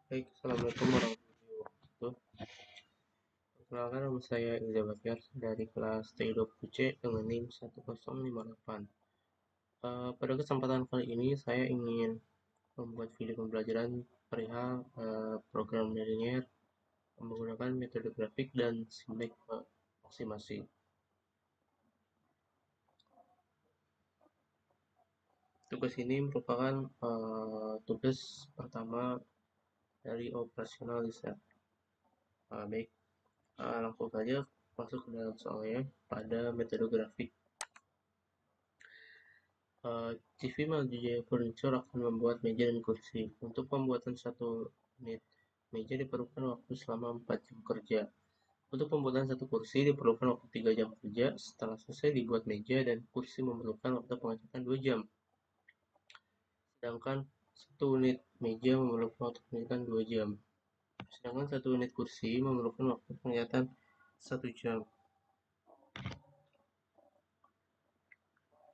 Baik, Assalamualaikum warahmatullahi wabarakatuh. Perkenalkan, nama saya Iza Bakir dari kelas TI20C dengan NIM 1058. Pada kesempatan kali ini, saya ingin membuat video pembelajaran perihal program linear menggunakan metode grafik dan simbol maksimasi. Tugas ini merupakan tugas pertama dari operasional riset. Baik, langsung saja masuk ke dalam soalnya pada metode grafik. TV Jaya Furniture akan membuat meja dan kursi. Untuk pembuatan satu unit meja diperlukan waktu selama 4 jam kerja. Untuk pembuatan satu kursi diperlukan waktu 3 jam kerja. Setelah selesai dibuat meja dan kursi memerlukan waktu pengecekan 2 jam. Sedangkan satu unit meja memerlukan waktu pengecekan 2 jam. Sedangkan satu unit kursi memerlukan waktu pengecekan 1 jam.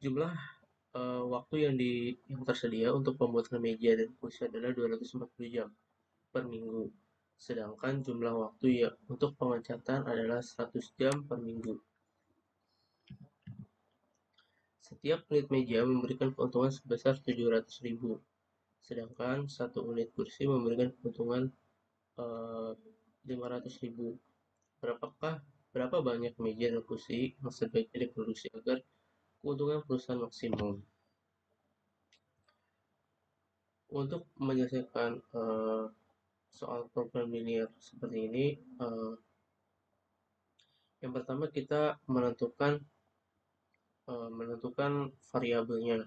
Jumlah waktu yang tersedia untuk pembuatan meja dan kursi adalah 240 jam per minggu. Sedangkan jumlah waktu ya untuk pengecatan adalah 100 jam per minggu. Setiap unit meja memberikan keuntungan sebesar 700.000, sedangkan satu unit kursi memberikan keuntungan 500.000. Berapa banyak meja dan kursi yang sebaiknya diproduksi agar keuntungan perusahaan maksimum? Untuk menyelesaikan soal program linear seperti ini, yang pertama kita menentukan variabelnya.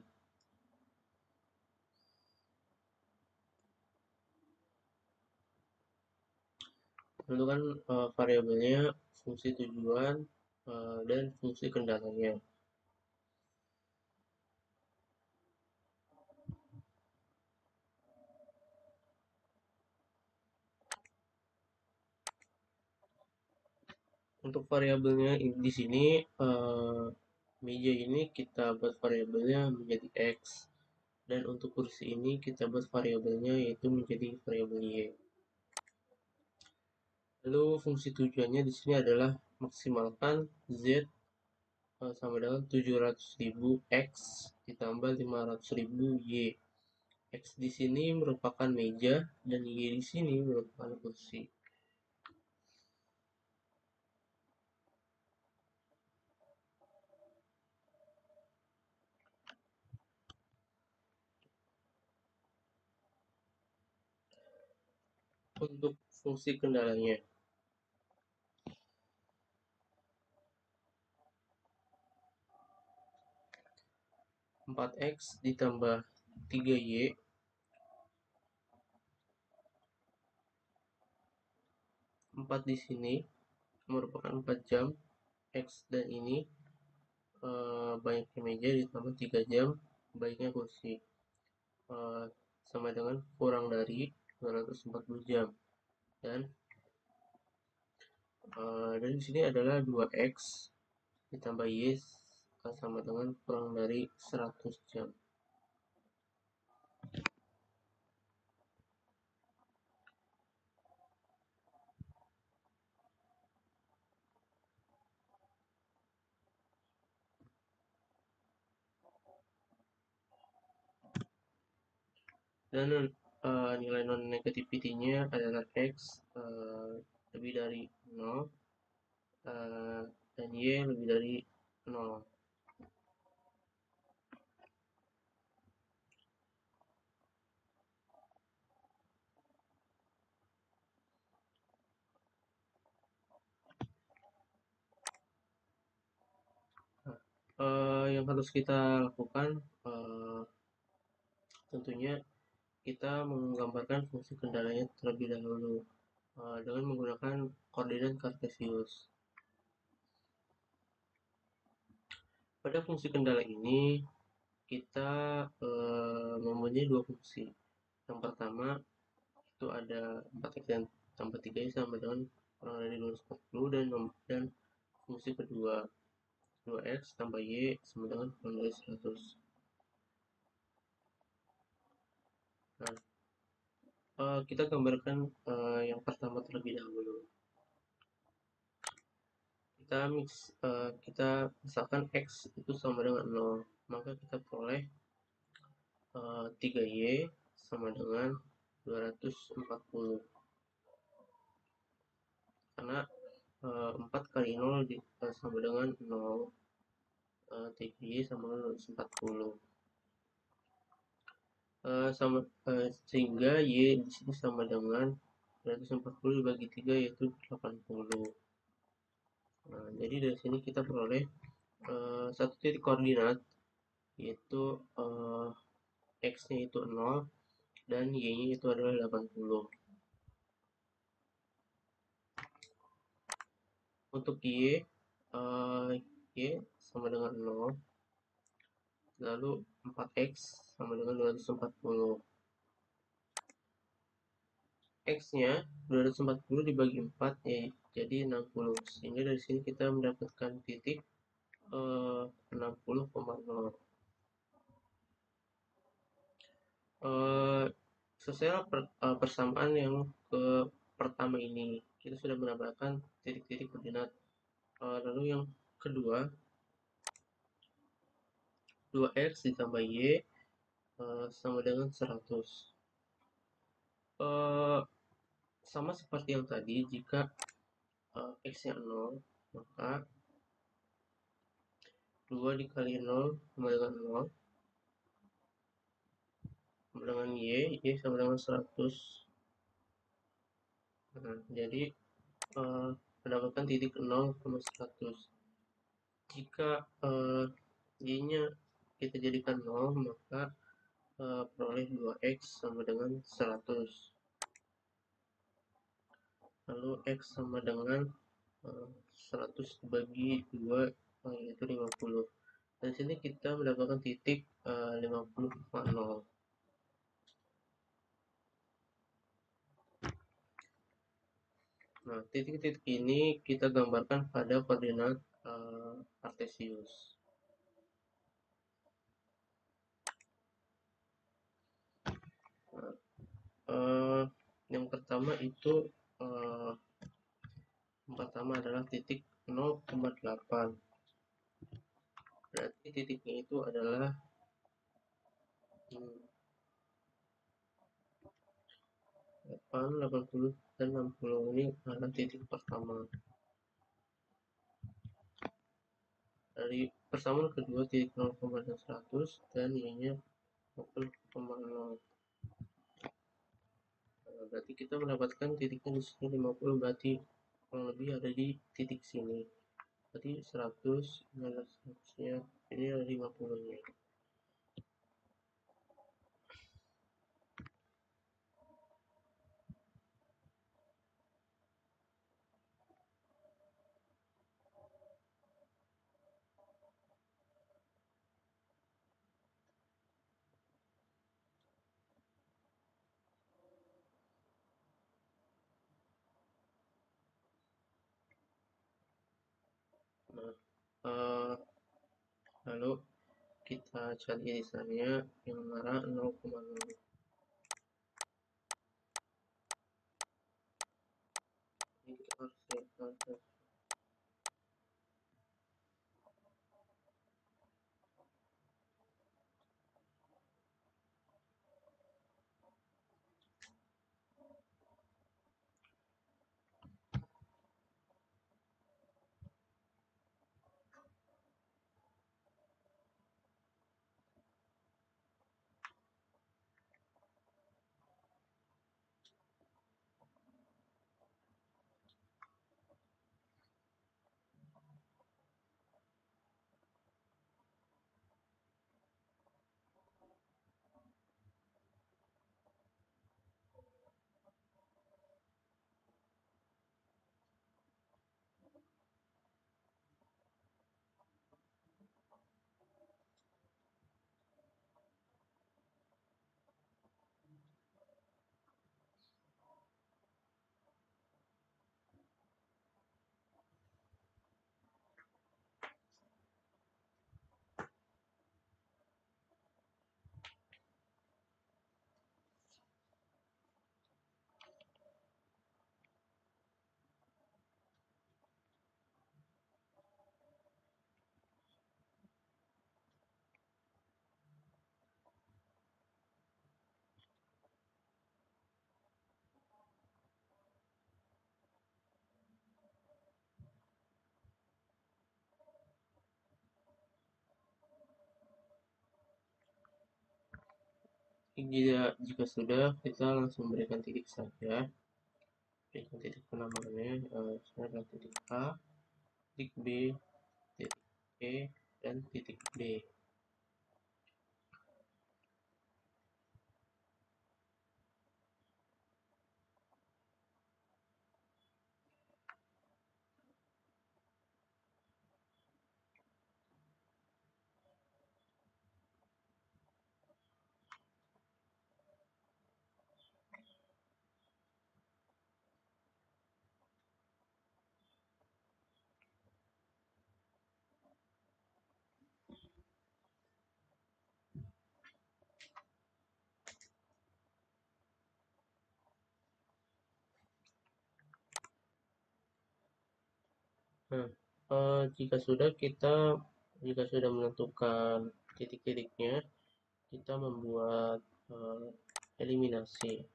Menentukan variabelnya, fungsi tujuan, dan fungsi kendalanya. Untuk variabelnya di sini meja ini kita buat variabelnya menjadi x, dan untuk kursi ini kita buat variabelnya yaitu menjadi variabel y. Lalu fungsi tujuannya di sini adalah maksimalkan z sama dengan 700.000 x ditambah 500.000 y. X di sini merupakan meja dan y di sini merupakan kursi. Untuk fungsi kendalanya, 4x ditambah 3y 4 di sini merupakan 4 jam, x dan ini banyaknya meja ditambah 3 jam banyaknya kursi, sama dengan kurang dari 240 jam. Dan di sini adalah 2x ditambah y sama dengan kurang dari 100 jam. Dan nilai non negativity-nya adalah x lebih dari 0 dan y lebih dari 0. Yang harus kita lakukan tentunya kita menggambarkan fungsi kendalanya terlebih dahulu dengan menggunakan koordinat kartesius. Pada fungsi kendala ini kita mempunyai dua fungsi. Yang pertama itu ada 4x dan tambah 3y sama dengan kurang dari 240, dan fungsi kedua 2x tambah y sama dengan kurang dari 100. Nah, Kita gambarkan yang pertama terlebih dahulu. Kita misalkan x itu sama dengan 0, maka kita peroleh 3y sama dengan 240, karena 4 kali 0 sama dengan 0, 3y sama dengan 240. Sehingga y di sini sama dengan 240 dibagi 3, yaitu 80. Nah, jadi dari sini kita peroleh satu titik koordinat, yaitu x-nya itu 0 dan y-nya itu adalah 80. Untuk y sama dengan 0, lalu 4x sama dengan 240. X-nya 240 dibagi 4, ya, jadi 60. Sehingga dari sini kita mendapatkan titik 60,0. Sesuai persamaan yang ke pertama ini, kita sudah mendapatkan titik-titik koordinat. Lalu yang kedua, 2x ditambah y sama dengan 100. Sama seperti yang tadi, jika x-nya 0, maka 2 dikali 0 sama dengan 0, sama dengan y sama dengan 100. Nah, jadi mendapatkan titik 0,100. Jika y-nya kita jadikan 0, maka peroleh 2x sama dengan 100. Lalu x sama dengan 100 dibagi 2, yaitu 50. Dan sini kita mendapatkan titik 50,0. Nah, titik-titik ini kita gambarkan pada koordinat kartesius. Nah, yang pertama itu adalah titik 0,8. Berarti titiknya itu adalah 8, 80, dan 60. Ini adalah titik pertama. Dari persamaan kedua, titik 0, dan 100, dan y-nya 0,0. Berarti kita mendapatkan titiknya di sini 50, berarti kurang lebih ada di titik sini. Berarti 100, ini adalah 100-nya, ini adalah 50-nya. Nah, lalu kita cari irisannya yang arah 0,0. Ini kita harus siapkan. Jika sudah, kita langsung berikan titik saja. Berikan titik penambahannya, adalah titik A, titik B, titik E, dan titik D. Nah, jika sudah menentukan titik-titiknya, kita membuat eliminasi.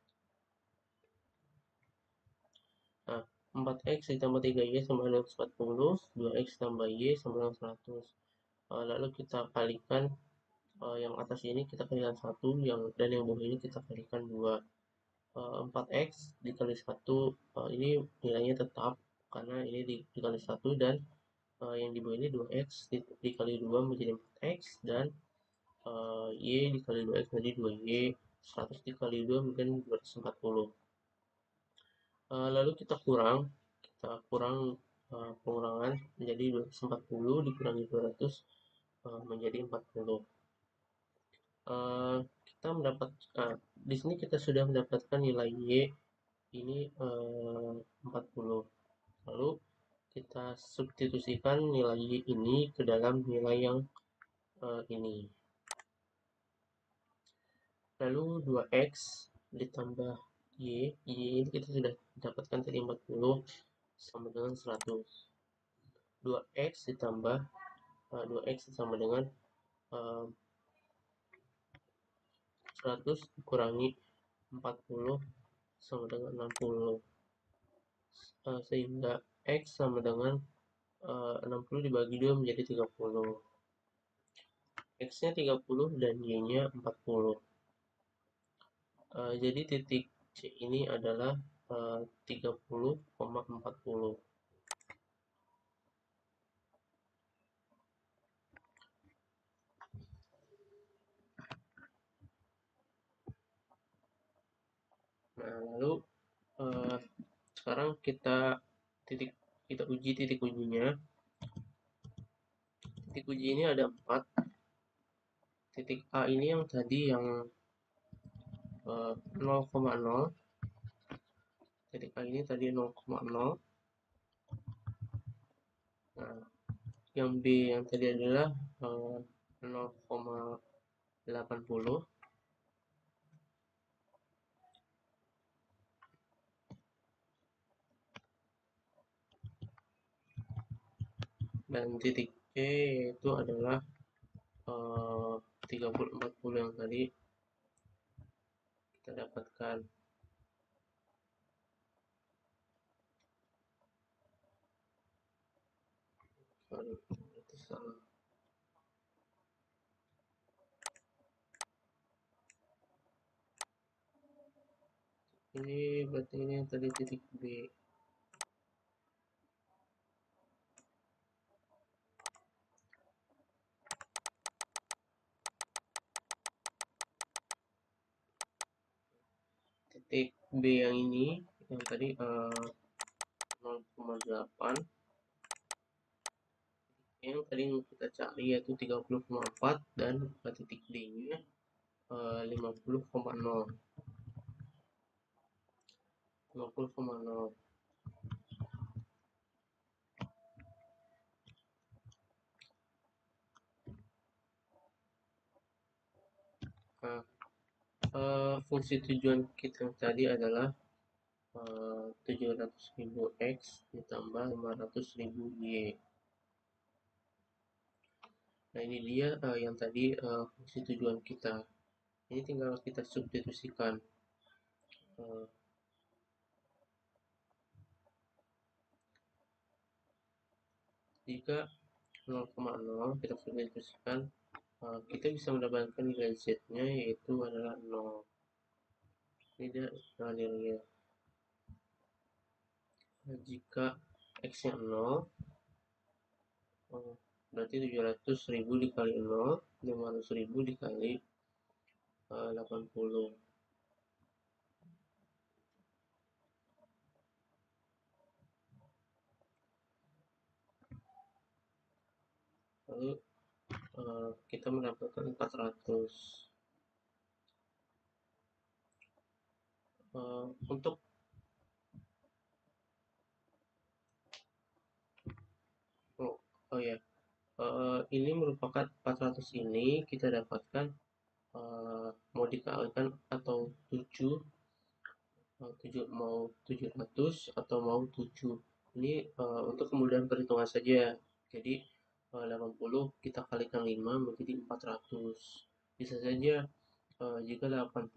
Nah, 4x ditambah 3y sama dengan 140, 2x tambah y sama dengan 100. Lalu kita kalikan yang atas ini kita kalikan 1, dan yang bawah ini kita kalikan 2. 4x dikali 1, ini nilainya tetap karena ini dikali 1, dan yang di bawah ini 2x dikali 2 menjadi 4x, dan y dikali 2x menjadi 2y, 100 dikali 2 menjadi 240. Lalu kita kurang pengurangan menjadi 240 dikurangi 200 menjadi 40. Kita mendapat di sini kita sudah mendapatkan nilai y ini 40. Lalu kita substitusikan nilai y ini ke dalam nilai yang ini. Lalu 2x ditambah y ini kita sudah dapatkan tadi 40 sama dengan 100. 2x ditambah 2x sama dengan 100 dikurangi 40 sama dengan 60. Sehingga x sama dengan 60 dibagi 2 menjadi 30. X-nya 30 dan Y-nya 40. Jadi titik C ini adalah 30,40. Nah, lalu sekarang kita uji titik ujinya. Titik uji ini ada 4. Titik A ini yang tadi yang 0,0. Titik A ini tadi 0,0. Nah, yang B yang tadi adalah 0,80. Dan titik C itu adalah 30-40 yang tadi kita dapatkan. Itu salah. Ini berarti ini yang tadi titik B. Titik B yang ini yang tadi 0,8. Yang tadi kita cari yaitu 30,4, dan titik D nya 50,0. 50,0. Nah, fungsi tujuan kita tadi adalah 700.000 X ditambah 500.000 Y. Nah, ini dia yang tadi fungsi tujuan kita. Ini tinggal kita substitusikan. Jika 0,0 kita substitusikan kita bisa mendapatkan nilai z-nya yaitu adalah 0. Ini dia nilainya. Jika x-nya 0, berarti 700.000 dikali 0, 500.000 dikali 80. Lalu kita mendapatkan 400. Untuk oh ya, ini merupakan 400 ini kita dapatkan mau dikalikan atau 7 mau 700 atau mau 7. Ini untuk kemudahan perhitungan saja. Jadi 80 kita kalikan 5 menjadi 400. Bisa saja jika 80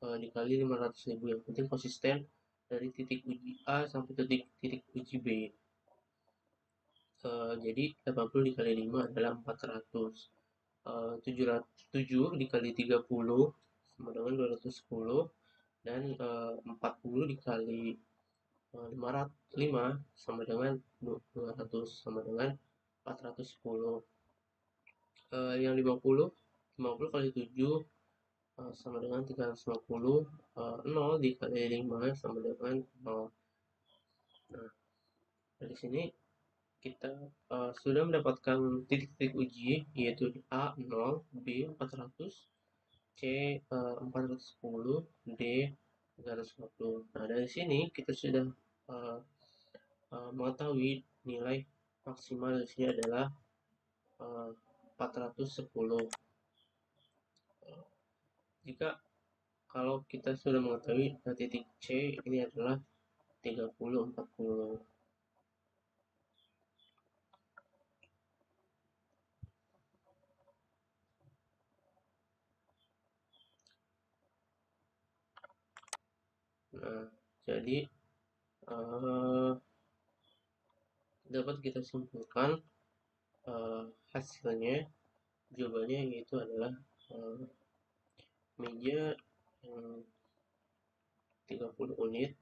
dikali 500.000, yang penting konsisten dari titik uji A sampai titik uji B. Jadi 80 dikali 5 adalah 400. 7 dikali 30 sama dengan 210, dan 40 dikali 5 sama dengan 200 sama dengan 410. Yang 50 kali 7 sama dengan 350. 0 dikali 5 sama dengan 0. Nah, dari sini kita sudah mendapatkan titik-titik uji, yaitu A 0, B 400, C 410, D 350. Nah, dari sini kita sudah uh, mengetahui nilai maksimal di sini adalah 410. Jika kalau kita sudah mengetahui titik C ini adalah 30, 40. Nah, jadi dapat kita simpulkan hasilnya, jawabannya yaitu adalah meja yang 30 unit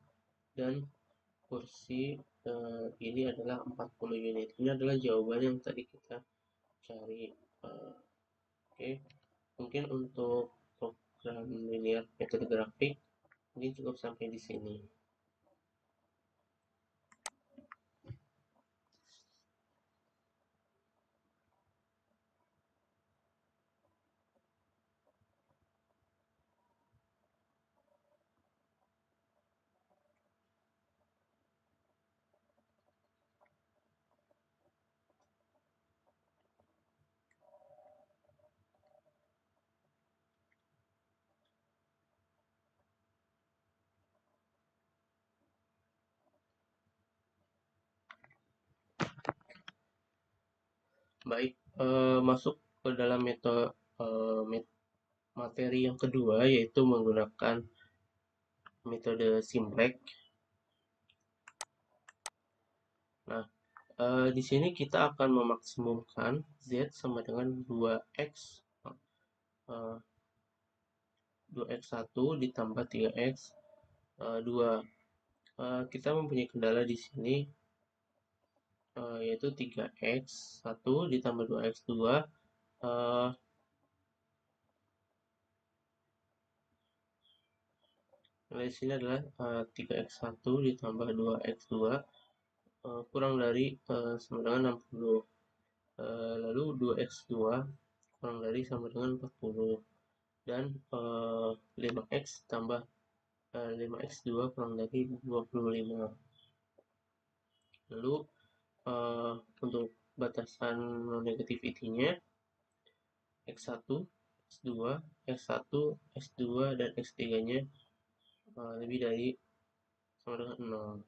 dan kursi ini adalah 40 unit. Ini adalah jawaban yang tadi kita cari. Oke, mungkin untuk program linear metode grafik ini cukup sampai di sini. Baik, masuk ke dalam materi yang kedua, yaitu menggunakan metode Simplek. Nah, di sini kita akan memaksimumkan Z sama dengan 2X, 2X1 ditambah 3X 2. Kita mempunyai kendala di sini, yaitu 3X1 ditambah 2X2. Di sini adalah 3X1 ditambah 2X2 kurang dari sama dengan 60. Lalu 2X2 kurang dari sama dengan 40. Dan 5X tambah 5X2 kurang dari 25. Lalu untuk batasan non-negativity-nya X1, X2, X1, X2, dan X3-nya lebih dari sama dengan 0.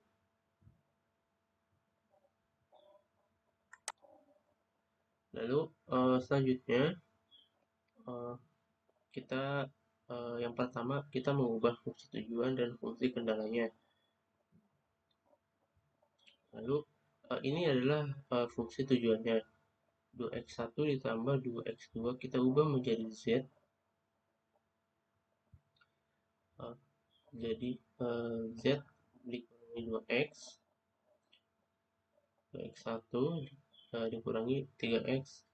Lalu selanjutnya kita yang pertama kita mengubah fungsi tujuan dan fungsi kendalanya. Lalu ini adalah fungsi tujuannya. 2x1 ditambah 2x2 kita ubah menjadi z. Jadi z dikurangi 2x 2x1 dikurangi 3x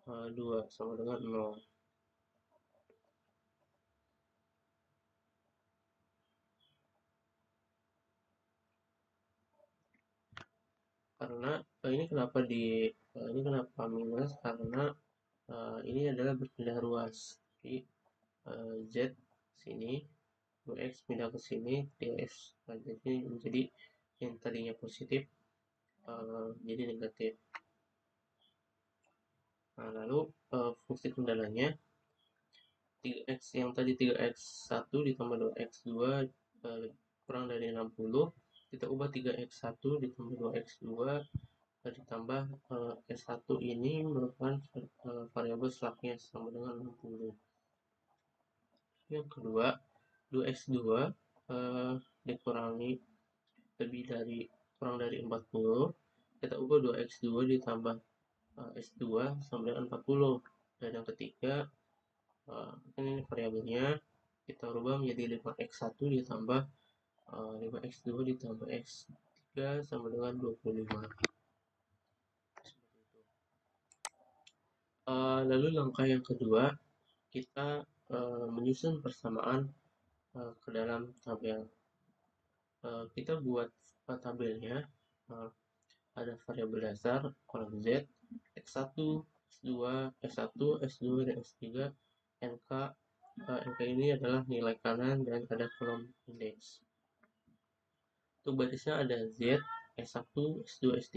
2 sama dengan 0. Karena ini kenapa minus, karena ini adalah berpindah ruas. Jadi z sini 2x pindah ke sini 3x jadi menjadi yang tadinya positif jadi negatif. Nah, lalu fungsi kendalanya 3x yang tadi 3x1 ditambah 2x2 kurang dari 60, kita ubah 3x1 ditambah 2x2 ditambah x1 ini merupakan variabel slugnya sama dengan 60. Yang kedua 2x2 dikurangi lebih dari kurang dari 40, kita ubah 2x2 ditambah x2 sama dengan 40. Dan yang ketiga ini variabelnya kita rubah menjadi 5x1 ditambah 5x2 ditambah x3 sama dengan 25. Lalu langkah yang kedua, kita menyusun persamaan ke dalam tabel. Kita buat tabelnya, ada variabel dasar kolom z, x1, x2, x1, x2, dan x3, NK. NK ini adalah nilai kanan dan ada kolom indeks. Untuk barisnya ada z, x1, x2, x3.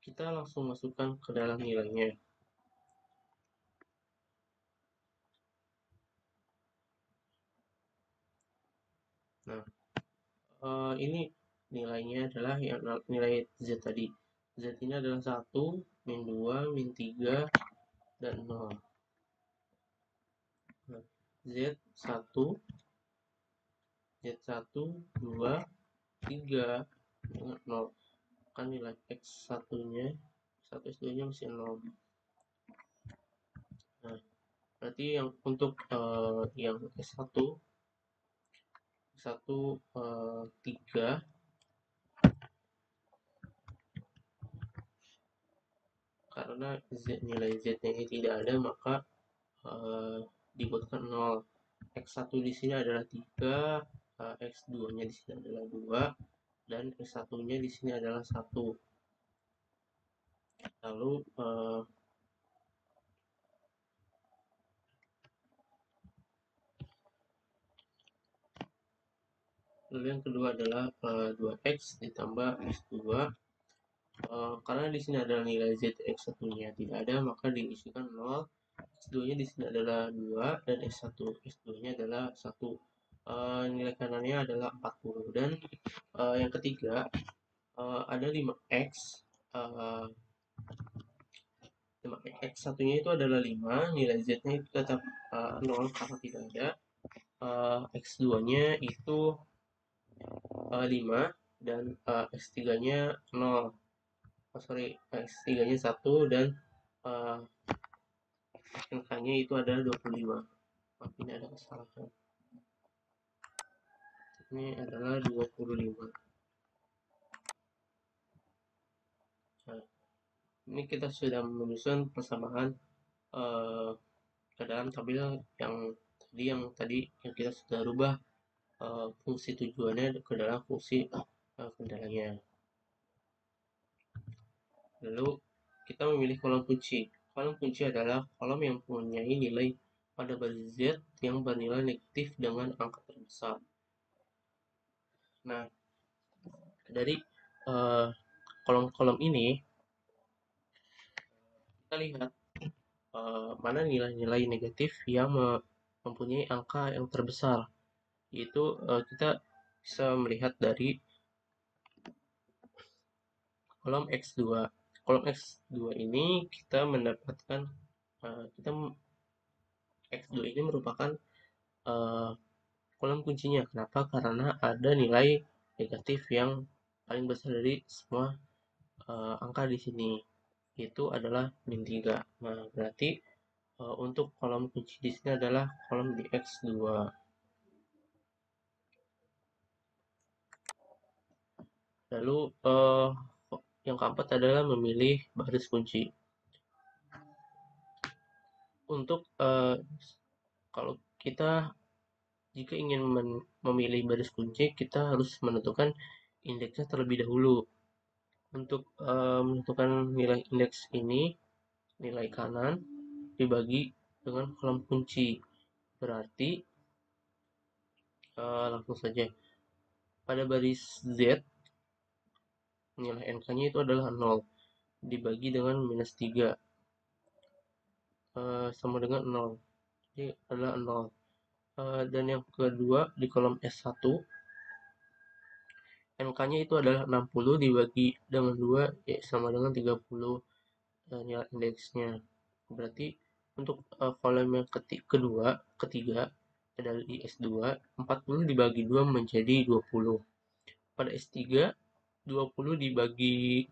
Kita langsung masukkan ke dalam nilainya. Nah, ini nilainya adalah yang nilai z tadi. Z ini adalah 1, min 2, min 3, dan 0. Nah, Z1, 2, 3, 0. Kan nilai X1-nya, 1 X2-nya masih 0. Nah, berarti yang untuk yang S1, 3, karena nilai Z-nya ini tidak ada, maka dibuatkan 0. X1 di sini adalah 3, X2-nya di sini adalah 2, dan X1-nya di sini adalah 1. Lalu yang kedua adalah 2x ditambah x2. Karena di sini adalah nilai z x1-nya tidak ada, maka diisikan 0. X2-nya di sini adalah 2 dan x2-nya adalah 1. Nilai kanannya adalah 40. Dan yang ketiga ada 5x. X1-nya itu adalah 5, nilai z-nya itu tetap 0 karena tidak ada. X2-nya itu 5 dan x3-nya 0. X3-nya 1 dan NK-nya itu adalah 25. Maaf, ini ada kesalahan. Ini adalah 25. Nah, ini kita sudah menyusun persamaan ke dalam tabel yang tadi yang kita sudah rubah fungsi tujuannya ke dalam fungsi kendalanya. Lalu kita memilih kolom kunci. Kolom kunci adalah kolom yang mempunyai nilai pada baris Z yang bernilai negatif dengan angka terbesar. Nah, dari kolom-kolom ini kita lihat mana nilai-nilai negatif yang mempunyai angka yang terbesar. Yaitu kita bisa melihat dari kolom X2. Kolom X2 ini kita mendapatkan X2 ini merupakan kolom kuncinya. Kenapa? Karena ada nilai negatif yang paling besar dari semua angka di sini. itu adalah min 3. Nah, berarti untuk kolom kunci di sini adalah kolom di X2. Lalu yang keempat adalah memilih baris kunci. Untuk kalau kita jika ingin memilih baris kunci, kita harus menentukan indeksnya terlebih dahulu. Untuk menentukan nilai indeks ini, nilai kanan dibagi dengan kolom kunci. Berarti langsung saja. Pada baris Z, nilai NK-nya itu adalah 0. Dibagi dengan minus 3. Sama dengan 0. Jadi adalah 0. Dan yang kedua di kolom S1, NK-nya itu adalah 60 dibagi dengan 2, ya, sama dengan 30 nilai indeksnya. Berarti untuk kolom yang ketiga adalah di S2, 40 dibagi 2 menjadi 20. Pada S3, 20 dibagi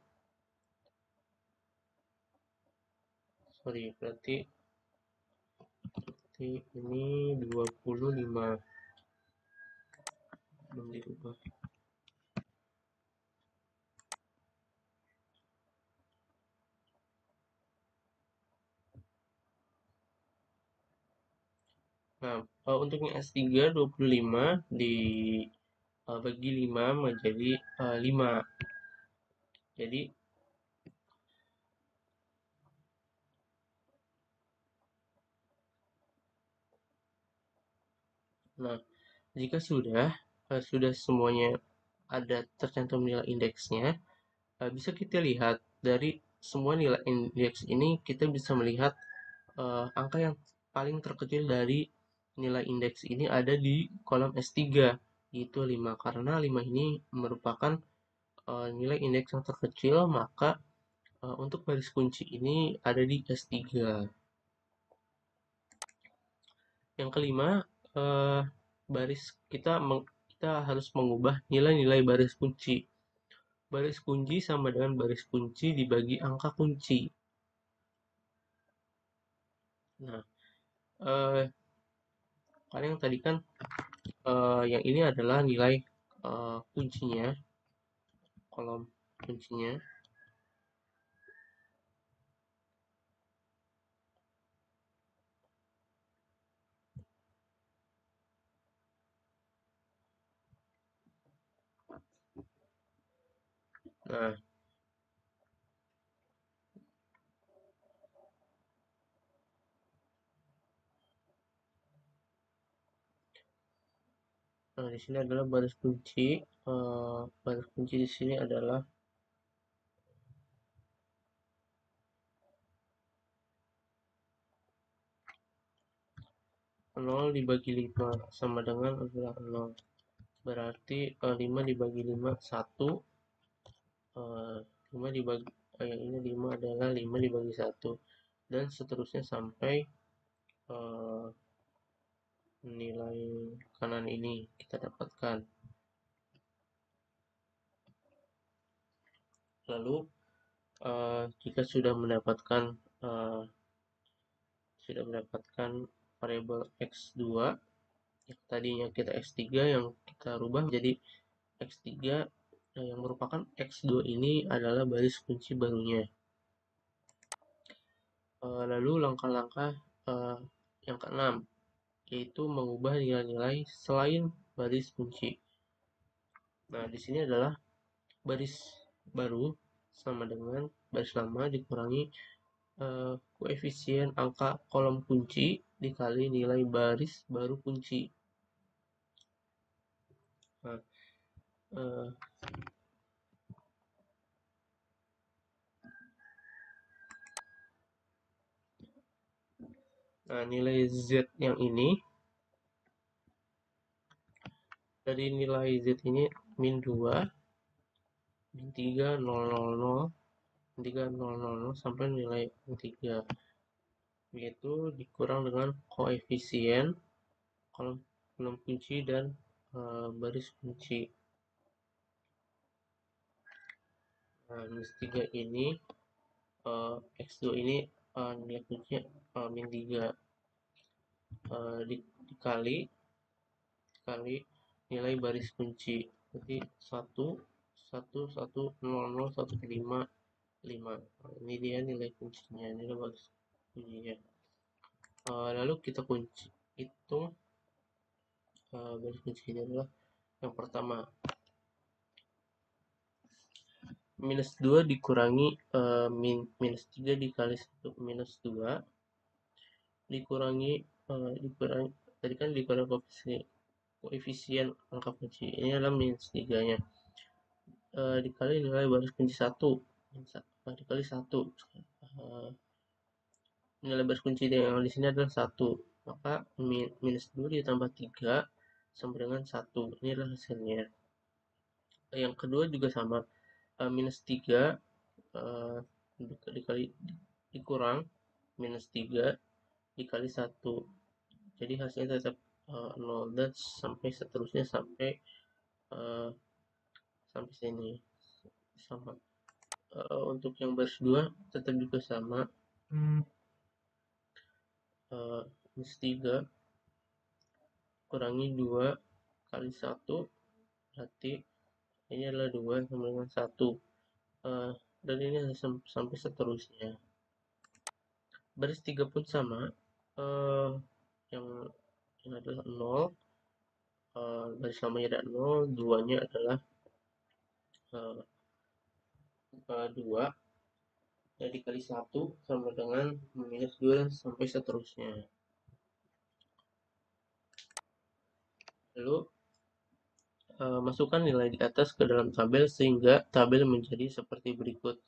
berarti ini 25 belum dirubah. Nah, untuk yang S3 25 dibagi 5 menjadi 5. Jadi nah, jika sudah semuanya ada tercantum nilai indeksnya, bisa kita lihat dari semua nilai indeks ini kita bisa melihat angka yang paling terkecil dari nilai indeks ini ada di kolom S3, yaitu 5. Karena 5 ini merupakan nilai indeks yang terkecil, maka untuk baris kunci ini ada di S3. Yang kelima, eh, baris kita harus mengubah nilai-nilai baris kunci. Baris kunci sama dengan baris kunci dibagi angka kunci. Nah, eh, karena yang tadi kan yang ini adalah nilai kuncinya, kolom kuncinya. Nah, di sini adalah baris kunci. Baris kunci di sini adalah 0 dibagi 5 sama dengan adalah 0. Berarti 5 dibagi 5 1. 5 dibagi yang ini 5 adalah 5 dibagi 1, dan seterusnya sampai uh, nilai kanan ini kita dapatkan. Lalu jika sudah mendapatkan variabel X2 yang tadinya kita X3, yang kita rubah menjadi X3, yang merupakan X2 ini adalah baris kunci barunya. Lalu langkah-langkah yang keenam, yaitu mengubah nilai-nilai selain baris kunci. Nah, di sini adalah baris baru sama dengan baris lama dikurangi koefisien angka kolom kunci dikali nilai baris baru kunci. Nah, nilai Z yang ini, dari nilai Z ini min 2, min 3, 0, 0, sampai nilai min 3, yaitu dikurang dengan koefisien kolom kunci dan baris kunci. Nah, minus 3 ini X2 ini nilai kuncinya min 3 dikali nilai baris kunci, jadi 1 1 1 0 0 1 5 5. Ini dia nilai kuncinya, nilai baris kuncinya. Lalu kita hitung baris kuncinya adalah yang pertama minus 2 dikurangi minus 3 dikali 1 minus 2 dikurangi tadi kan dikurangi koefisien angka kunci, ini adalah minus 3 nya, dikali nilai baris kunci 1 dikali 1, nilai baris kunci yang di sini adalah 1, maka minus 2 ditambah 3 sama dengan 1, ini adalah hasilnya. Yang kedua juga sama, minus 3 dikurang minus 3 dikali 1, jadi hasilnya tetap 0 dan sampai seterusnya sampai sini sama. Untuk yang baris 2 tetap juga sama, minus 3 kurangi 2 kali 1, berarti ini adalah 2 sama dengan 1, dan ini sampai seterusnya. Baris 3 pun sama, yang adalah 0, baris lamanya ada 0, 2 nya adalah 2, dan dikali 1 sama dengan minus 2 sampai seterusnya. Lalu masukkan nilai di atas ke dalam tabel sehingga tabel menjadi seperti berikut.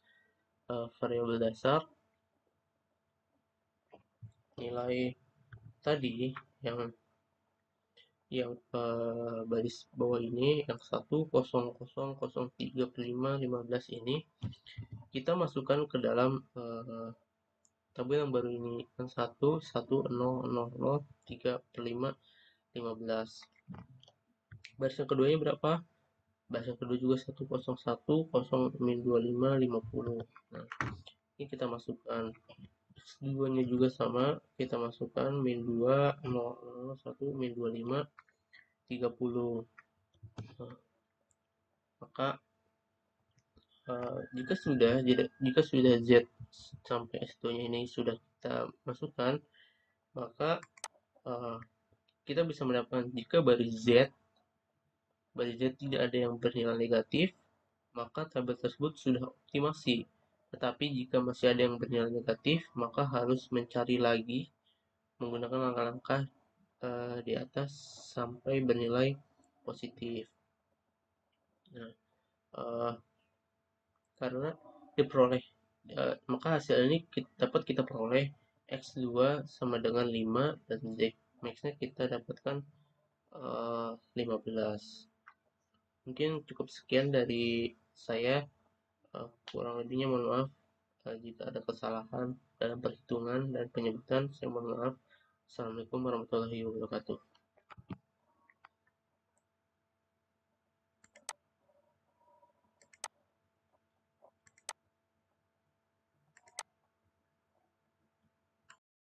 Variabel dasar, nilai tadi yang baris bawah ini, yang 1 0 0 0 3 per 5 15 ini kita masukkan ke dalam tabel yang baru ini, yang 1 1 0 0 0 3 per 5 15. Baris yang keduanya berapa? Baris yang kedua juga 1 0 1 0 min 25 50. Nah, ini kita masukkan. Keduanya juga sama, kita masukkan min 2 0 0 1 min 25 30. Nah, maka jika sudah Z sampai S2 nya ini sudah kita masukkan, maka kita bisa mendapatkan jika baris Z tidak ada yang bernilai negatif, maka tabel tersebut sudah optimasi. Tetapi jika masih ada yang bernilai negatif, maka harus mencari lagi menggunakan langkah-langkah di atas sampai bernilai positif. Nah, karena diperoleh, maka hasil ini dapat kita peroleh X2 sama dengan 5 dan Z max-nya kita dapatkan 15. Mungkin cukup sekian dari saya, kurang lebihnya mohon maaf jika ada kesalahan dalam perhitungan dan penyebutan, saya mohon maaf. Assalamualaikum warahmatullahi wabarakatuh.